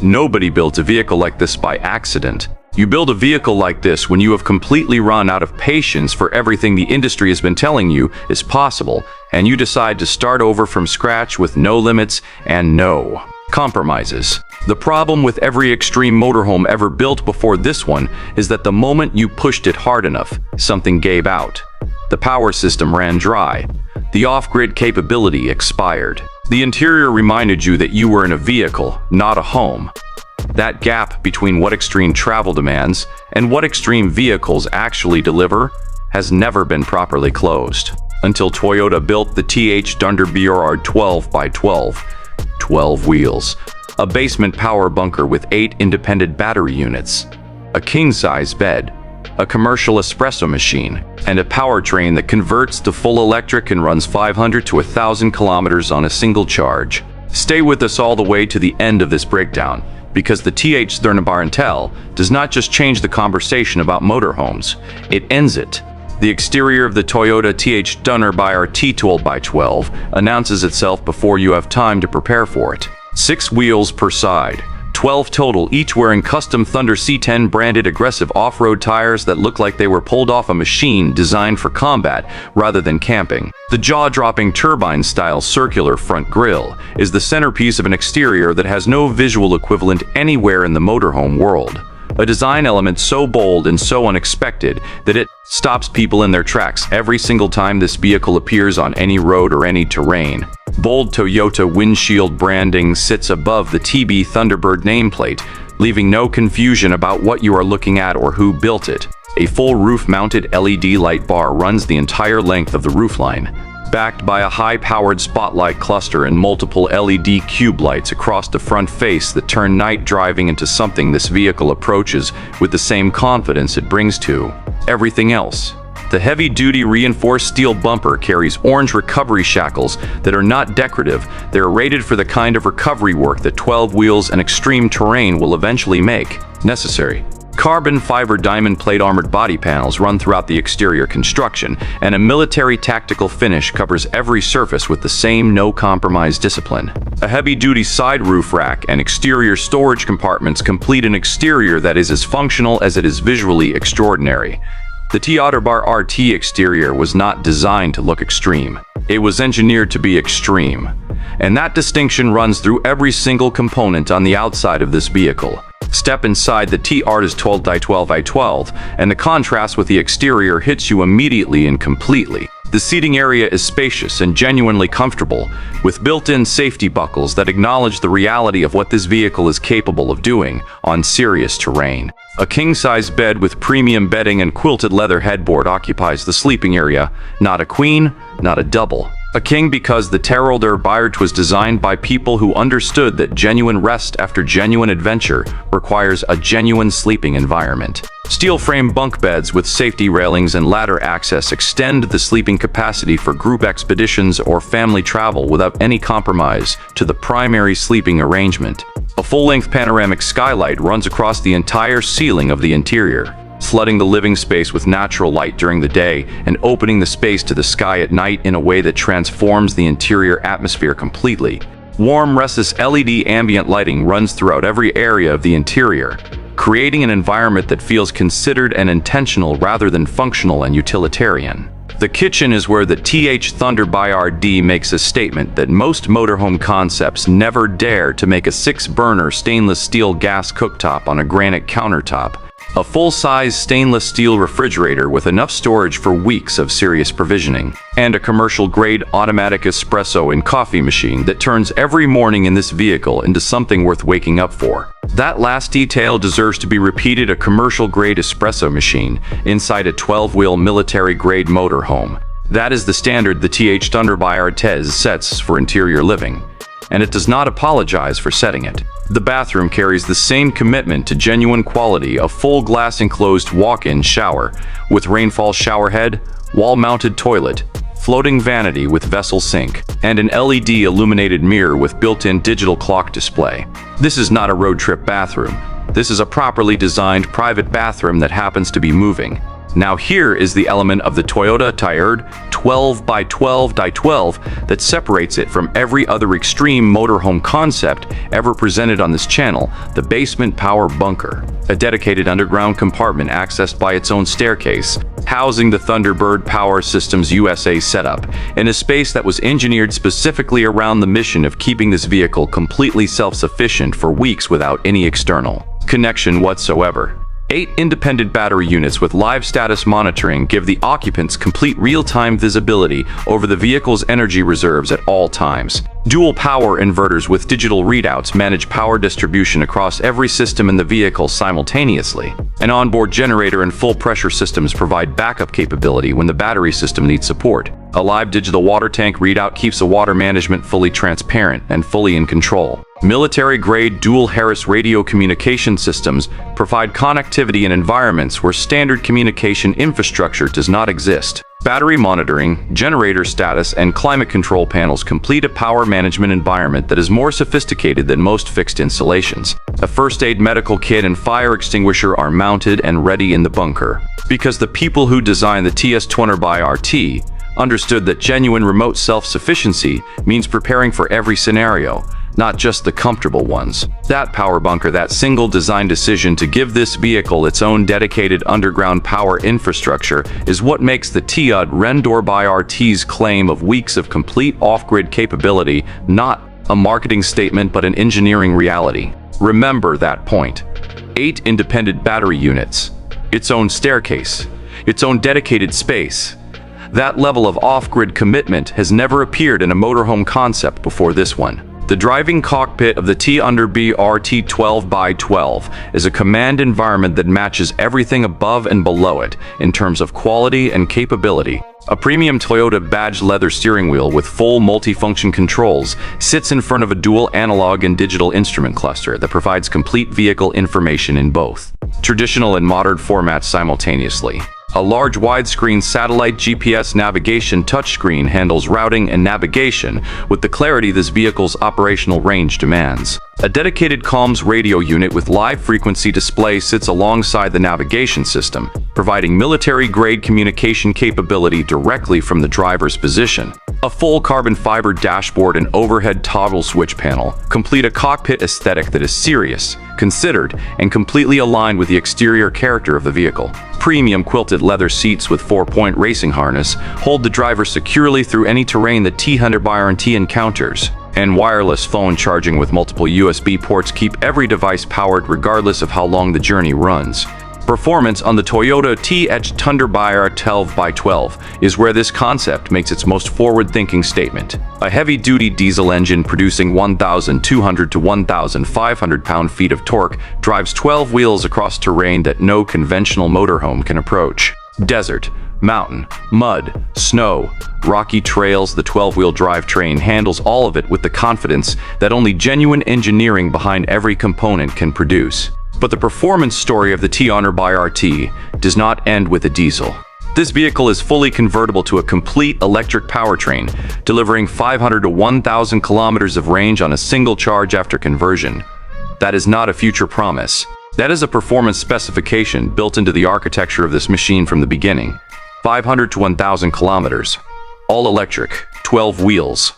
Nobody builds a vehicle like this by accident. You build a vehicle like this when you have completely run out of patience for everything the industry has been telling you is possible, and you decide to start over from scratch with no limits and no compromises. The problem with every extreme motorhome ever built before this one is that the moment you pushed it hard enough, something gave out. The power system ran dry. The off-grid capability expired. The interior reminded you that you were in a vehicle, not a home. That gap between what extreme travel demands and what extreme vehicles actually deliver has never been properly closed. Until Toyota built the Thunderbird 12x12, 12 wheels, a basement power bunker with 8 independent battery units, a king-size bed, a commercial espresso machine, and a powertrain that converts to full electric and runs 500 to 1,000 kilometers on a single charge. Stay with us all the way to the end of this breakdown, because the Thunderbird does not just change the conversation about motorhomes, it ends it. The exterior of the Toyota Thunderbird 12x12 announces itself before you have time to prepare for it. 6 wheels per side, 12 total, each wearing custom Thunder C10 branded aggressive off-road tires that look like they were pulled off a machine designed for combat rather than camping. The jaw-dropping turbine-style circular front grille is the centerpiece of an exterior that has no visual equivalent anywhere in the motorhome world. A design element so bold and so unexpected that it stops people in their tracks every single time this vehicle appears on any road or any terrain. Bold Toyota windshield branding sits above the Thunderbird nameplate, leaving no confusion about what you are looking at or who built it. A full roof-mounted LED light bar runs the entire length of the roofline, backed by a high-powered spotlight cluster and multiple LED cube lights across the front face that turn night driving into something this vehicle approaches with the same confidence it brings to everything else. The heavy-duty reinforced steel bumper carries orange recovery shackles that are not decorative. They are rated for the kind of recovery work that 12 wheels and extreme terrain will eventually make necessary. Carbon fiber diamond plate armored body panels run throughout the exterior construction, and a military tactical finish covers every surface with the same no-compromise discipline. A heavy-duty side roof rack and exterior storage compartments complete an exterior that is as functional as it is visually extraordinary. The Thunderbird RT exterior was not designed to look extreme. It was engineered to be extreme. And that distinction runs through every single component on the outside of this vehicle. Step inside the Thunderbird 12x12, and the contrast with the exterior hits you immediately and completely. The seating area is spacious and genuinely comfortable, with built-in safety buckles that acknowledge the reality of what this vehicle is capable of doing on serious terrain. A king-size bed with premium bedding and quilted leather headboard occupies the sleeping area, not a queen, not a double. A king because the Thunderbird was designed by people who understood that genuine rest after genuine adventure requires a genuine sleeping environment. Steel frame bunk beds with safety railings and ladder access extend the sleeping capacity for group expeditions or family travel without any compromise to the primary sleeping arrangement. A full-length panoramic skylight runs across the entire ceiling of the interior, flooding the living space with natural light during the day and opening the space to the sky at night in a way that transforms the interior atmosphere completely. Warm, restless LED ambient lighting runs throughout every area of the interior, creating an environment that feels considered and intentional rather than functional and utilitarian. The kitchen is where the Thunderbird makes a statement that most motorhome concepts never dare to make: a 6-burner stainless steel gas cooktop on a granite countertop, a full-size stainless steel refrigerator with enough storage for weeks of serious provisioning, and a commercial-grade automatic espresso and coffee machine that turns every morning in this vehicle into something worth waking up for. That last detail deserves to be repeated: a commercial-grade espresso machine inside a 12-wheel military-grade motorhome. That is the standard the Thunderbird sets for interior living, and it does not apologize for setting it. The bathroom carries the same commitment to genuine quality: a full glass enclosed walk-in shower with rainfall showerhead, wall-mounted toilet, floating vanity with vessel sink, and an LED illuminated mirror with built-in digital clock display. This is not a road trip bathroom. This is a properly designed private bathroom that happens to be moving. Now here is the element of the Toyota Thunderbird 12 by 12 by 12 that separates it from every other extreme motorhome concept ever presented on this channel: the basement power bunker, a dedicated underground compartment accessed by its own staircase, housing the Thunderbird Power Systems USA setup in a space that was engineered specifically around the mission of keeping this vehicle completely self-sufficient for weeks without any external connection whatsoever. 8 independent battery units with live status monitoring give the occupants complete real-time visibility over the vehicle's energy reserves at all times. Dual power inverters with digital readouts manage power distribution across every system in the vehicle simultaneously. An onboard generator and full pressure systems provide backup capability when the battery system needs support. A live digital water tank readout keeps the water management fully transparent and fully in control. Military-grade dual Harris radio communication systems provide connectivity in environments where standard communication infrastructure does not exist. Battery monitoring, generator status, and climate control panels complete a power management environment that is more sophisticated than most fixed installations. A first aid medical kit and fire extinguisher are mounted and ready in the bunker. Because the people who designed the Thunderbird understood that genuine remote self-sufficiency means preparing for every scenario, not just the comfortable ones. That power bunker, that single design decision to give this vehicle its own dedicated underground power infrastructure, is what makes the Thunderbird's claim of weeks of complete off-grid capability not a marketing statement but an engineering reality. Remember that point. 8 independent battery units, its own staircase, its own dedicated space. That level of off-grid commitment has never appeared in a motorhome concept before this one. The driving cockpit of the Thunderbird 12 by 12 is a command environment that matches everything above and below it in terms of quality and capability. A premium Toyota badge leather steering wheel with full multifunction controls sits in front of a dual analog and digital instrument cluster that provides complete vehicle information in both traditional and modern formats simultaneously. A large widescreen satellite GPS navigation touchscreen handles routing and navigation with the clarity this vehicle's operational range demands. A dedicated comms radio unit with live frequency display sits alongside the navigation system, providing military-grade communication capability directly from the driver's position. A full carbon fiber dashboard and overhead toggle switch panel complete a cockpit aesthetic that is serious, considered, and completely aligned with the exterior character of the vehicle. Premium quilted leather seats with 4-point racing harness hold the driver securely through any terrain the Thunderbird encounters. And wireless phone charging with multiple USB ports keep every device powered regardless of how long the journey runs. Performance on the Toyota Thunderbird 12 by 12 is where this concept makes its most forward-thinking statement. A heavy-duty diesel engine producing 1,200 to 1,500 pound-feet of torque drives 12 wheels across terrain that no conventional motorhome can approach. Desert, mountain, mud, snow, rocky trails, the 12-wheel drivetrain handles all of it with the confidence that only genuine engineering behind every component can produce. But the performance story of the Thunderbird does not end with a diesel. This vehicle is fully convertible to a complete electric powertrain, delivering 500 to 1,000 kilometers of range on a single charge after conversion. That is not a future promise. That is a performance specification built into the architecture of this machine from the beginning. 500 to 1,000 kilometers. All electric, 12 wheels.